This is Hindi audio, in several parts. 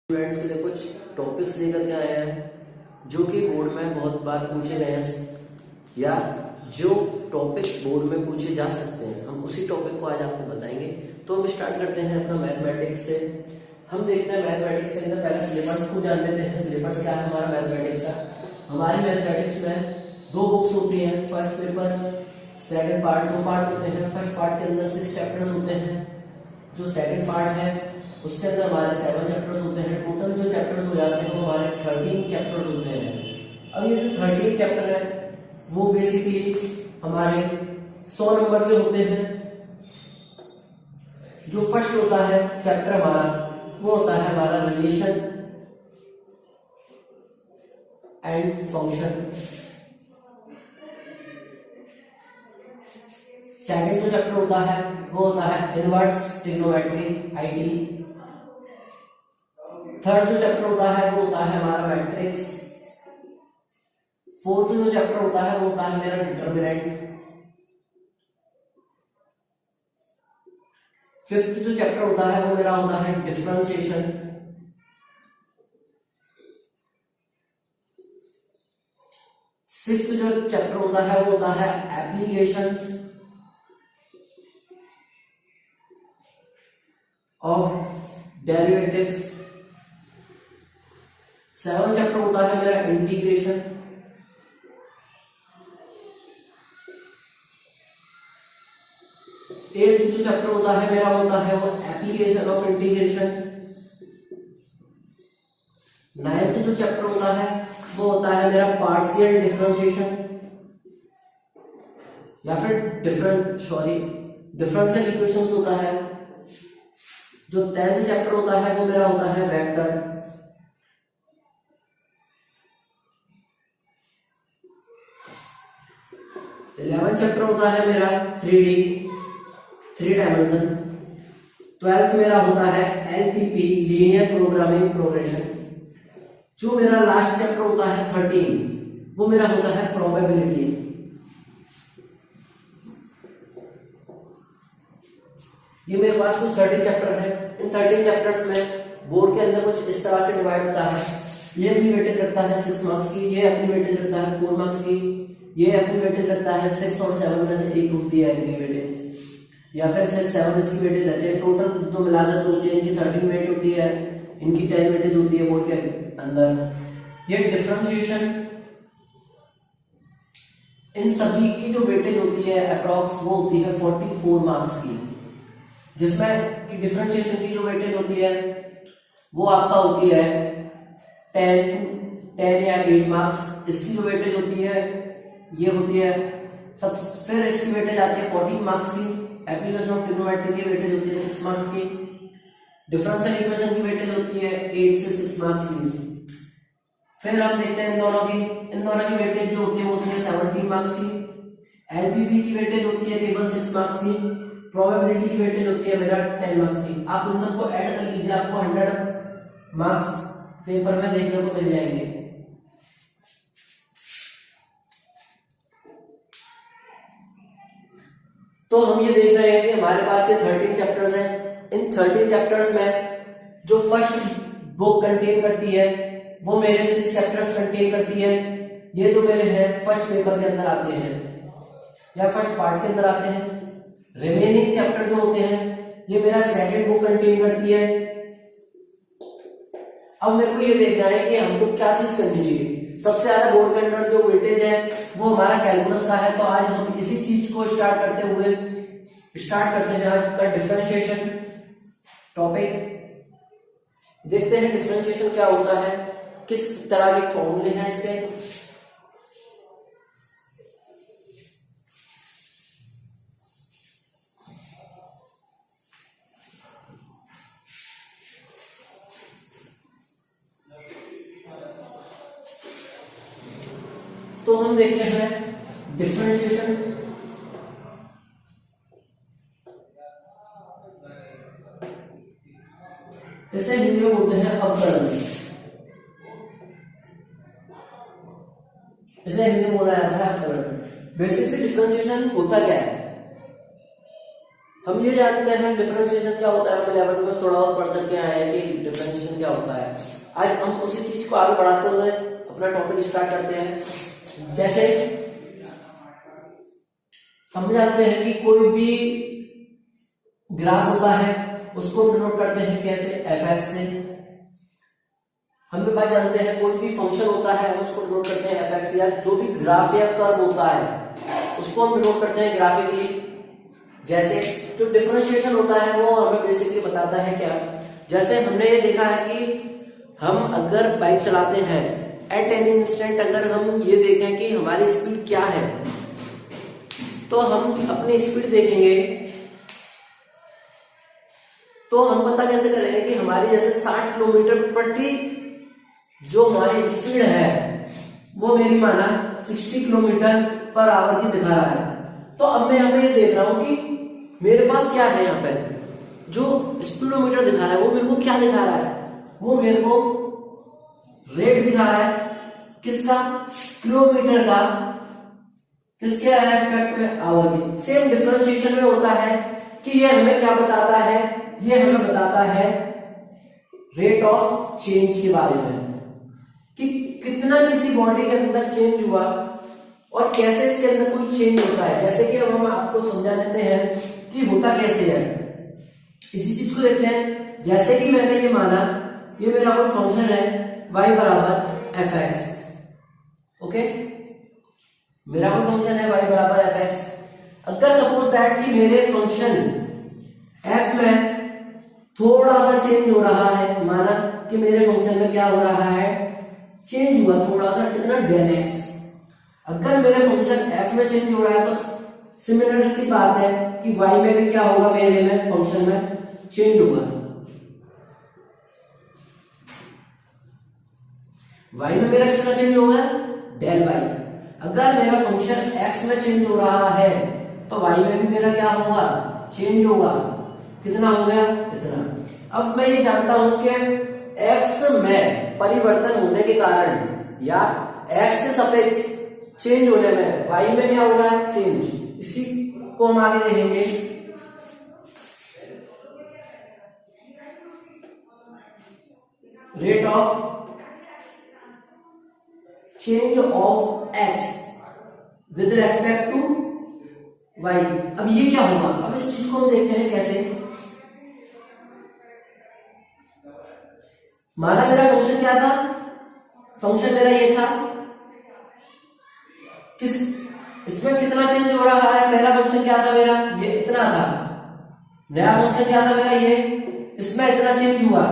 स्टूडेंट्स के लिए कुछ टॉपिक्स लेकर के आए हैं जो कि बोर्ड में बहुत बार पूछे गए हैं या जो टॉपिक्स बोर्ड में पूछे जा सकते हैं, हम उसी टॉपिक को आज आपको बताएंगे। तो हम स्टार्ट करते हैं अपना मैथमेटिक्स से। हम देखते हैं मैथमेटिक्स के अंदर पहले सिलेबस को जान लेते हैं। सिलेबस क्या है हमारा मैथमेटिक्स का। हमारी मैथमेटिक्स में 2 बुक्स होती हैं, first paper second part. 2 part होते हैं। फर्स्ट पार्ट के अंदर 6 चैप्टर्स होते हैं। जो सेकंड पार्ट है उसके अंदर हमारे 7 चैप्टर्स होते हैं। टोटल जो चैप्टर्स हो जाते हैं वो हमारे 13 चैप्टर्स होते हैं। अब ये जो 13 चैप्टर है वो बेसिकली हमारे 100 नंबर के होते हैं। जो फर्स्ट होता है चैप्टर हमारा वो होता है हमारा रिलेशन एंड फंक्शन। सेकंड जो चैप्टर होता है वो होता है इनवर्स ट्रिग्नोमेट्री आईटी। थर्ड जो चैप्टर होता है वो होता है हमारा मैट्रिक्स। फोर्थ जो चैप्टर होता है वो होता है मेरा डिटरमिनेंट। फिफ्थ जो चैप्टर होता है वो मेरा होता है डिफरेंशिएशन। सिक्स्थ जो चैप्टर होता है वो होता है applications of derivatives. Seven chapter होता है मेरा इंटीग्रेशन। एट्थ जो चैप्टर होता है मेरा होता है वो एप्लीकेशन ऑफ इंटीग्रेशन। नाइन्थ जो चैप्टर होता है वो होता है मेरा पार्शियल डिफरेंशिएशन या फिर डिफरेंशियल इक्वेशंस होता है। जो 10th चैप्टर होता है वो मेरा होता है वेक्टर। 11th चैप्टर होता है मेरा 3D 3 डायमेंशन। 12th मेरा होता है LPP लीनियर प्रोग्रामिंग प्रोग्रेशन। जो मेरा लास्ट चैप्टर होता है 13 वो मेरा होता है प्रोबेबिलिटी। ये मेरे पास कुछ 30 चैप्टर है। इन 30 चैप्टर्स में बोर्ड के अंदर कुछ इस तरह से डिवाइड होता है। ये अपनी वेटेज रखता है 6 मार्क्स की, ये अपनी वेटेज रखता है 4 मार्क्स की, ये अपनी वेटेज रखता है 6 और 7 में से एक होती है इनकी वेटेज, या फिर 6 7 इसकी वेटेज रहती है। टोटल दो मिलाकर तो इनकी 13 वेट होती है, इनकी 10 वेटेज होती है बोर्ड के अंदर। ये डिफरेंशिएशन इन सभी की जो वेटेज होती है अप्रॉक्स वो होती है 44 मार्क्स की, जिसमें कि डिफरेंशिएशन की जो वेटेज होती है वो आपका होती है 10 या 8 मार्क्स। इसकी जो वेटेज होती है ये होती है सब। फिर इसकी वेटेज आती है 14 मार्क्स की। एप्लीकेशन ऑफ ट्रिग्नोमेट्री की वेटेज होती है 6 मार्क्स की। डिफरेंशियल इक्वेशन की वेटेज होती है 8 से 6 मार्क्स की। फिर हम देखते हैं इन दोनों की वेटेज जो होती है वो होती है 17 मार्क्स की। एलपीपी की वेटेज होती है केवल 6 मार्क्स की। प्रोबेबिलिटी की वेटेज होती है मेरा 10 मार्क्स की। आप इन सबको ऐड कर लीजिए, आपको 100 मार्क्स पेपर में देखने को मिल जाएंगे। तो हम ये देख रहे हैं कि हमारे पास ये 13 चैप्टर्स हैं। इन 13 चैप्टर्स में जो फर्स्ट बुक कंटेन करती है वो मेरे 6 चैप्टर्स कंटेन करती है। ये तो मेरे हैं फर्स्ट पेपर के अंदर आते हैं या फर्स्ट पार्ट के अंदर आते हैं। रिमेनिंग चैप्टर जो होते हैं ये मेरा सेकंड बुक कंटेन करती है। अब मेरे को ये देखना है कि हमको क्या चीज करनी चाहिए। सबसे ज्यादा बोर्ड के अंदर जो वेटेज है वो हमारा कैलकुलस का है। तो आज हम इसी चीज को स्टार्ट करते हैं आज का डिफरेंशिएशन टॉपिक। देखते हैं डिफरेंशिएशन क्या होता है, किस तरह के फॉर्मूले हैं इसके। तो हम देखते हैं डिफरेंशिएशन। इसे हिंदी में बोलते हैं अवकलन। इसे हिंदी में बोला जाता है अवकलन। बेसिकली डिफरेंशिएशन होता क्या है? हम ये जानते हैं डिफरेंशिएशन क्या होता है, हम 11th में थोड़ा बहुत पढ़ करके आए हैं कि डिफरेंशिएशन क्या होता है। आज हम उसी चीज को आगे बढ़ाते हुए अपना टॉपिक स्टार्ट करते हैं। जैसे हम जानते हैं कि कोई भी ग्राफ होता है उसको डिनोट करते हैं कैसे, एफ से। हम भी बात जानते हैं कोई भी फंक्शन होता है हम उसको डिनोट करते हैं एफ, या जो भी ग्राफ या कर्व होता है उसको हम डिनोट करते हैं ग्राफिकली। जैसे जो डिफरेंशिएशन होता है वो हमें बेसिकली बताता है क्या, जैसे हमने ये देखा है कि हम अगर बाइक चलाते हैं एट एनी इंस्टेंट अगर हम ये देखें कि हमारी स्पीड क्या है, तो हम अपनी स्पीड देखेंगे तो हम पता कैसे करेंगे कि हमारी जैसे 60 किलोमीटर प्रति जो हमारी स्पीड है वो मेरी माना 60 किलोमीटर पर आवर की दिखा रहा है। तो अब मैं यहाँ पे ये देख रहा हूं कि मेरे पास क्या है, यहाँ पे जो स्पीडोमीटर दिखा रहा है वो मेरे को क्या दिखा रहा है, वो मेरे को रेट दिखा रहा है किसका, किलोमीटर का, किसके रेस्पेक्ट में, आवर की। सेम डिफरेंशिएशन में होता है कि ये हमें क्या बताता है, ये हमें बताता है रेट ऑफ चेंज के बारे में, कि कितना किसी बॉडी के अंदर चेंज हुआ और कैसे इसके अंदर कोई चेंज होता है। जैसे कि अब हम आपको समझा देते हैं कि होता कैसे है, इसी चीज को देखते हैं। जैसे कि मैंने ये माना ये मेरा कोई फंक्शन है y बराबर एफ एक्स, ओके, मेरा कोई फंक्शन है y बराबर एफ एक्स। अगर सपोज दैट कि मेरे फंक्शन f में थोड़ा सा चेंज हो रहा है, माना कि मेरे फंक्शन में क्या हो रहा है, चेंज हुआ थोड़ा सा, कितना, डेल एक्स। अगर मेरे फंक्शन f में चेंज हो रहा है तो सिमिलर सी बात है कि y में भी क्या होगा, मेरे में फंक्शन में चेंज होगा। y में मेरा कितना चेंज होगा, डेल y। अगर मेरा फंक्शन x में चेंज हो रहा है तो y में भी मेरा क्या होगा, चेंज होगा। कितना हो गया, इतना। अब मैं ये जानता हूं कि x में परिवर्तन होने के कारण या x के सापेक्ष चेंज होने में y में क्या हो रहा है, चेंज। इसी को हम आगे देखेंगे। Rate of change of x with respect to y। अब ये क्या होगा, अब इस चीज को हम देखते हैं कैसे। माना मेरा फंक्शन क्या था, फंक्शन मेरा ये था, किस इसमें कितना चेंज हो रहा है, पहला फंक्शन क्या था मेरा, ये इतना था। नया फंक्शन क्या था मेरा, ये, इसमें इतना चेंज हुआ।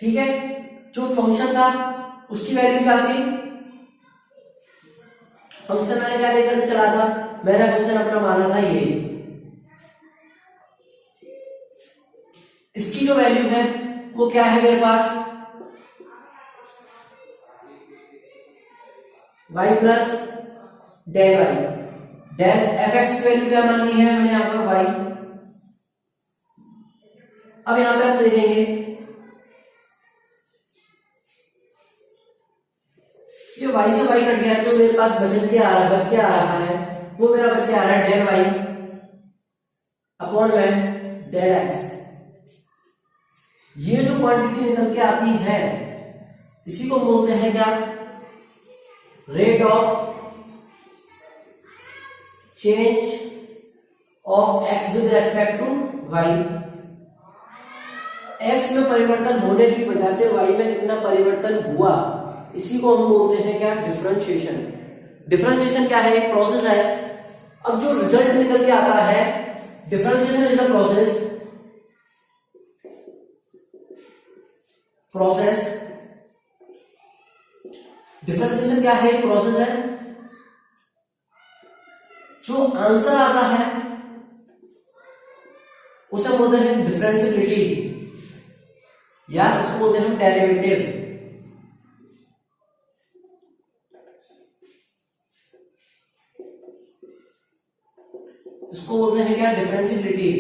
ठीक है, जो फंक्शन था उसकी वैल्यू क्या थी, फंक्शन मैंने क्या लेकर के चला था, मेरा फंक्शन अपना माना था ये, इसकी जो वैल्यू है वो क्या है मेरे पास, y plus del y। Del f x की वैल्यू क्या मानी है हमने यहां पर, y। अब यहां पे हम देखेंगे ये y से y कट गया तो मेरे पास बच के आ रहा है वो मेरा बच के आ रहा है डेल y अपॉन में डेल x। ये जो क्वांटिटी निकल के आती है इसी को बोलते हैं क्या, rate of change of x with respect to y। x में परिवर्तन होने की वजह से y में कितना परिवर्तन हुआ, इसी को हम बोलते हैं क्या, डिफरेंशिएशन। डिफरेंशिएशन क्या है, एक प्रोसेस है। अब जो रिजल्ट निकल के आता है, differentiation is the process. Differentiation क्या है, एक प्रोसेस है। जो आंसर आता है उसे बोलते हैं डिफरेंशिएबिलिटी या उसको बोलते हैं डेरिवेटिव। इसको बोलते हैं क्या, डिफरेंशिएबिलिटी।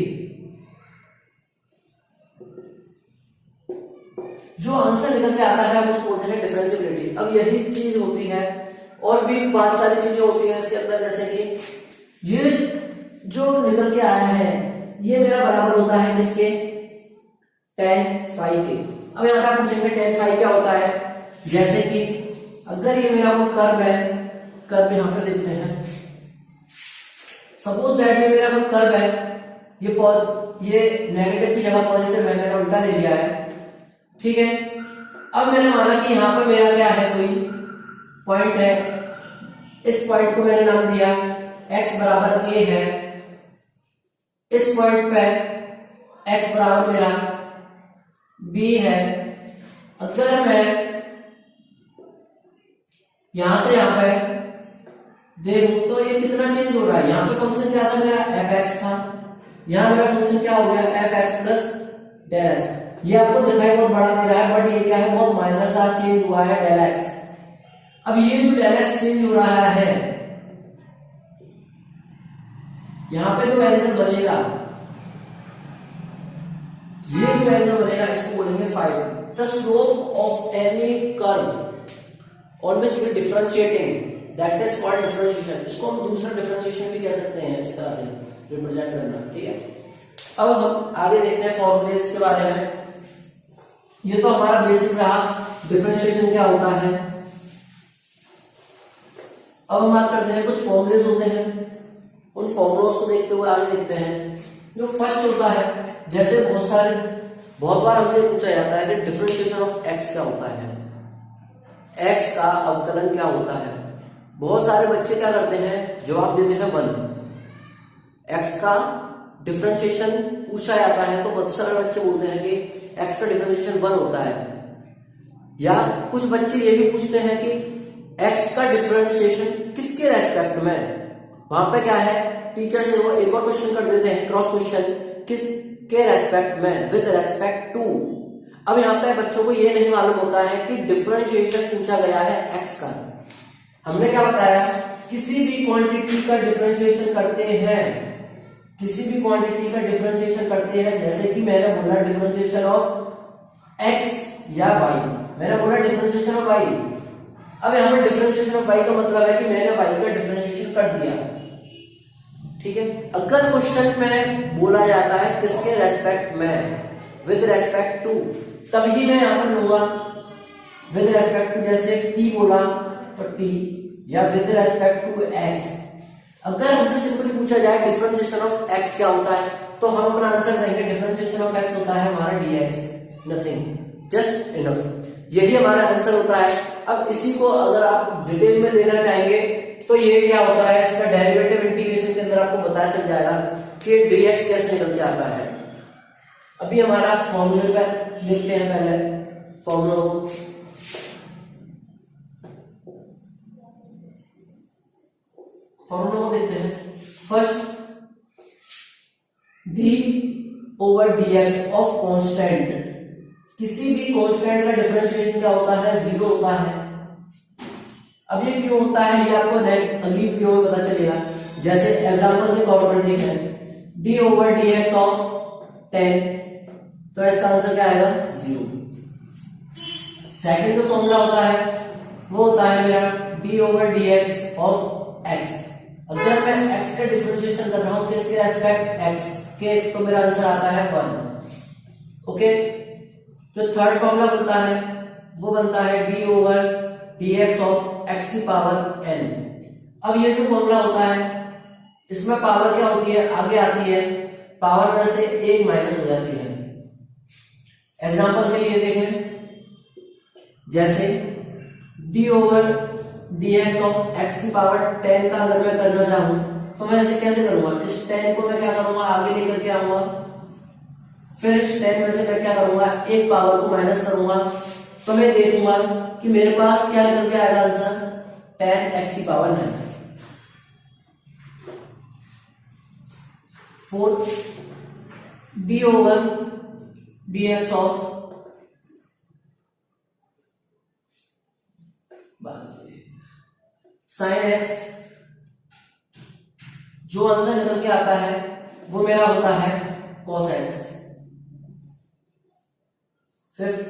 जो आंसर निकल के आता है उसको बोलते हैं डिफरेंशिएबिलिटी। अब यही चीज होती है और भी बहुत सारी चीजें होती हैं इसके अंदर, जैसे कि ये जो निकल के आया है ये मेरा बराबर होता है किसके, tan phi के। अब यहाँ पे आप पूछेंगे tan phi क्या होता है, जैसे कि अगर ये मेरा कोई कर्व है, कर्व यहाँ पे देखते हैं, सपोज दैट ये मेरा कोई कर्व है, ये नेगेटिव की जगह पॉजिटिव है, मैंने उल्टा ले लिया है, ठीक है। अब मैंने माना कि यहाँ पर मेरा क्या है, कोई पॉइंट है, इस पॉइंट को मैंने नाम दिया x बराबर a है, इस पॉइंट पे x बराबर मेरा b है। अगर मैं यहां से यहां पे देखूं तो ये कितना चेंज हो रहा है, यहां पे फंक्शन क्या था मेरा f(x) था, यहां मेरा फंक्शन क्या हो गया f(x) प्लस डेल x। ये आपको दिखाई बहुत बड़ा दे रहा है, बट ये क्या है, बहुत माइनर सा चेंज हुआ है डेल x। अब ये जो डेल x चेंज हो रहा है, यहां पे जो एंगल बनेगा, ये जो एंगल बनेगा इसको बोलेंगे phi। The slope of any curve on which we differentiating, that is called differentiation. इसको हम दूसरा डिफरेंशिएशन भी कह सकते हैं, इस तरह से रिप्रेजेंट करना, ठीक है। अब हम आगे देखते हैं फॉर्मूलेस के बारे में। ये तो हमारा बेसिक रहा, डिफरेंशिएशन क्या होता है। अब हम बात करते हैं कुछ फॉर्मूलेस होते हैं, उन फॉर्मूलोस को देखते हुए आगे देखते हैं। जो फर्स्ट होता है, जैसे बहुत बार हमसे पूछा जाता है कि डिफरेंशिएशन ऑफ एक्स क्या होता है, एक्स का अवकलन क्या होता है। बहुत सारे बच्चे क्या करते हैं, जवाब देते हैं 1। एक्स का डिफरेंशिएशन पूछा जाता है तो बहुत सारे बच्चे बोलते हैं कि एक्स का डिफरेंशिएशन 1 होता है। या कुछ बच्चे ये भी पूछते हैं कि एक्स का डिफरेंशिएशन किसके रेस्पेक्ट में। वहां पे क्या है, टीचर से वो एक और क्वेश्चन कर देते हैं, क्रॉस क्वेश्चन, किसके रेस्पेक्ट में, विद रेस्पेक्ट टू। अब यहाँ पे बच्चों को ये नहीं मालूम होता है कि डिफरेंशिएशन पूछा गया है एक्स का। हमने क्या बताया, किसी भी क्वांटिटी का डिफरेंशिएशन करते हैं, किसी भी क्वांटिटी का डिफरेंशिएशन करते हैं, जैसे कि मैंने बोला डिफरेंशिएशन ऑफ एक्स या वाई, मैंने बोला डिफरेंशिएशन ऑफ वाई। अब यहाँ पर डिफरेंशिएशन ऑफ वाई का मतलब है कि मैंने वाई का डिफरेंशिएशन कर दिया, ठीक है। अगर क्वेश्चन में बोला जाता है किसके रेस्पेक्ट में, विद रेस्पेक्ट टू, तभी मैं यहां पर लूंगा विद रेस्पेक्ट टू, जैसे t बोला तो t, या विद रेस्पेक्ट टू x। अगर हमसे सिंपली पूछा जाए डिफरेंशिएशन ऑफ x क्या होता है, तो हम अपना आंसर देंगे डिफरेंशिएशन ऑफ x होता है हमारा dx, नथिंग, जस्ट इनफ, यही हमारा आंसर होता है। अब इसी को अगर आप डिटेल में लेना चाहेंगे तो ये क्या होता है, इसका डेरिवेटिव इंटीग्रेशन के अंदर आपको पता चल जाएगा कि dx कैसे निकल के आता है। अभी हमारा फॉर्मूले पे देखते हैं, पहले फॉर्मूला को देखते हैं। First, d over dx of constant, किसी भी कांस्टेंट का डिफरेंशिएशन क्या होता है, 0 होता है। अब ये क्यों होता है, ये आपको अगली वीडियो में पता चलेगा। जैसे एग्जांपल के तौर पर ठीक है, d ओवर dx ऑफ 10, तो इसका आंसर क्या आएगा, 0। सेकंड जो फॉर्मूला होता है वो होता है मेरा d over dx of x। अगर मैं x का डिफरेंशिएशन कर रहा हूं किसके रेस्पेक्ट, x के, तो मेरा आंसर आता है 1। ओके, जो थर्ड फॉर्मूला बनता है वो बनता है d over dx of x की पावर n। अब ये जो फॉर्मूला होता है इसमें पावर क्या होती है, आगे आती है, पावर में से 1 माइनस हो जाती है। एग्जांपल के लिए देखें, जैसे d over dx of x की पावर 10 का अगर मैं करना चाहूं तो मैं ऐसे कैसे करूंगा, इस 10 को मैं क्या करूंगा, आगे लेकर के आऊंगा, फिर इस 10 में से मैं क्या करूंगा, एक पावर को माइनस करूंगा, तो मैं देखूंगा कि मेरे पास क्या निकल के आएगा आंसर, 10x की power 9। Fourth, d over dx of sine x, जो आंसर निकल के आता है वो मेरा होता है cos x। फिफ्थ,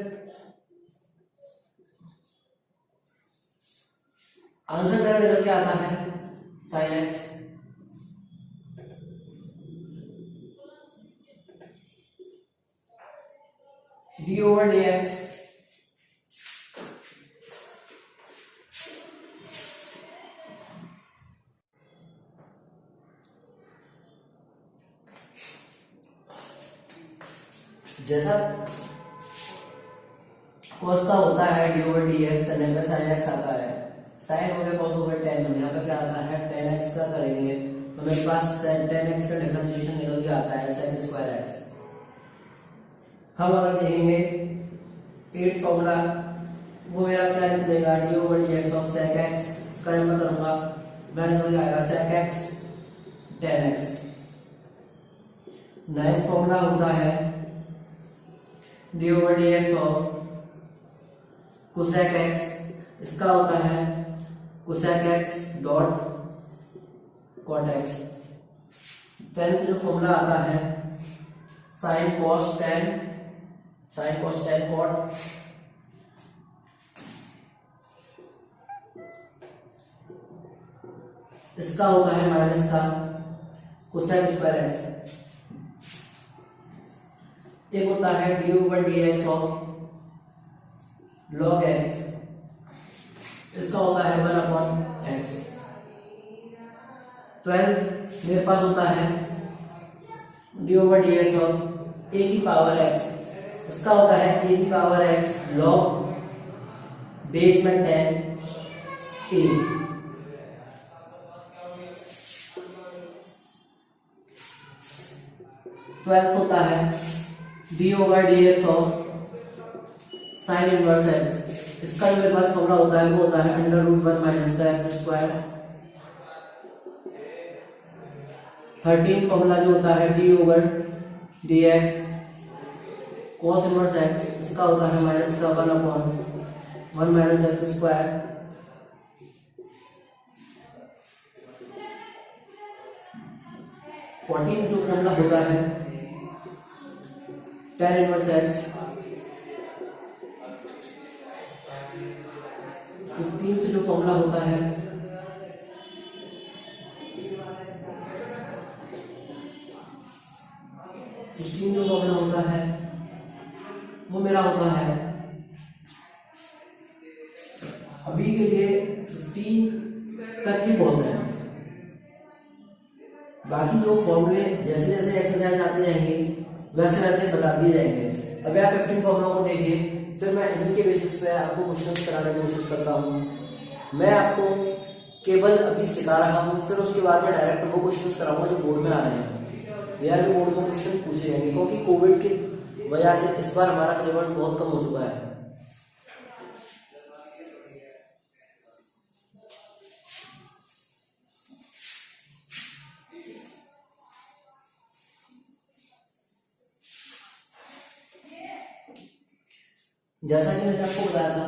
आंसर मेरा निकल के आता है sine x. D over d x जैसा cos का होता है डी ओवर डी एक्स करने पे साइन एक्स आता है, साइन हो गया cos ओवर टेन, यहाँ पे क्या आता है टेन एक्स का करेंगे तो मेरे पास टेन एक्स का डिफरेंशिएशन निकल के आता है सेक स्क्वायर एक्स। हम अगर देखेंगे 8 फॉर्मूला वो मेरा क्या निकलेगा d over d x of sec x का मैं करूंगा मैं निकल के आएगा sec x tan x. 9 formula होता है d over d x of cosec x, इसका होता है cosec x dot cot x. 10th जो फॉर्मूला आता है साइन कॉस टेन कॉट, इसका होता है माइनस का कोसेक स्क्वायर एक्स। एक होता है d over d x of log x, इसका होता है 1/x। 12th मेरे पास होता है d over d x of a की पावर एक्स, इसका होता है ए की पावर एक्स लॉग बेस में 10 ए। ट्वेल्थ होता है d over d x of sine inverse x, इसका जो मेरे पास फॉर्मूला होता है वो होता है अंडर रूट 1 माइनस का एक्स स्क्वायर। 13 फॉर्मूला जो होता है d over d x cos inverse x, इसका होता है माइनस का 1/1 माइनस एक्स स्क्वायर। 14 जो फॉर्मूला होता है tan इनवर्स एक्स। 15th जो फॉर्मूला होता है जो फॉर्मूला होता है वो मेरा होता है अभी के लिए 15 तक ही बहुत है, बाकी जो फॉर्मूले जैसे जैसे एक्सरसाइज आते जाएंगे वैसे वैसे बता दिए जाएंगे। अभी आप 15 फॉर्मूला को देखिए, फिर मैं इन्हीं के बेसिस पे आपको क्वेश्चन कराने की कोशिश करता हूँ। मैं आपको केवल अभी सिखा रहा हूँ, फिर उसके बाद में डायरेक्ट वो क्वेश्चन कराऊंगा जो बोर्ड में आ रहे हैं या जो बोर्ड में क्वेश्चन पूछे जाएंगे, क्योंकि कोविड की वजह से इस बार हमारा सिलेबस बहुत कम हो चुका है। जैसा कि मैंने आपको बताया था,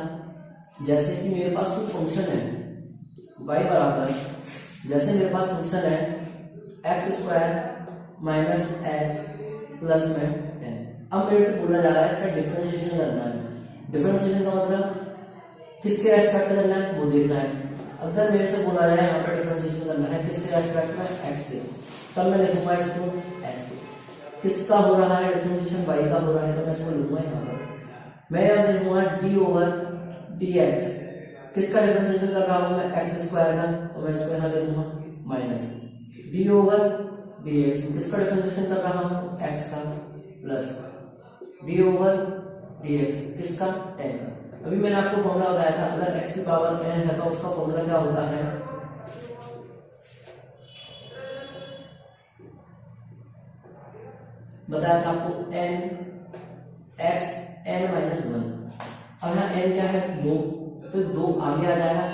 जैसे कि मेरे पास कोई फंक्शन है y बराबर, जैसे मेरे पास फंक्शन है x square minus x plus में 10। अब मेरे से बोला जा रहा है इसका डिफरेंशिएशन करना है। डिफरेंशिएशन का मतलब किसके रेस्पेक्ट करना है वो देखना है। अगर मेरे से बोला जाए यहाँ पर डिफरेंशिएशन करना है किसके रेस्पेक्ट में x के, तब मैं लिखूंगा इसको x को। किसका हो रहा है डिफरेंशिएशन y का हो रहा है, तो मैं इसको लिखूंगा यहाँ पर। मैं यहाँ लिखूंगा डी ओवर डी एक्स, किसका डिफरेंशिएशन कर रहा हूँ मैं एक्स स्क्वायर का, तो मैं इसको यहाँ लिखूंगा minus D over d x, किसका डिफरेंशिएशन कर रहा हूँ एक्स का plus D over d x किसका 10 का। अभी मैंने आपको फॉर्मूला बताया था, अगर एक्स की पावर n है तो उसका फॉर्मूला क्या होता है, बताया था आपको n x n-1। अब यहाँ n क्या है 2, तो 2 आगे आ जाएगा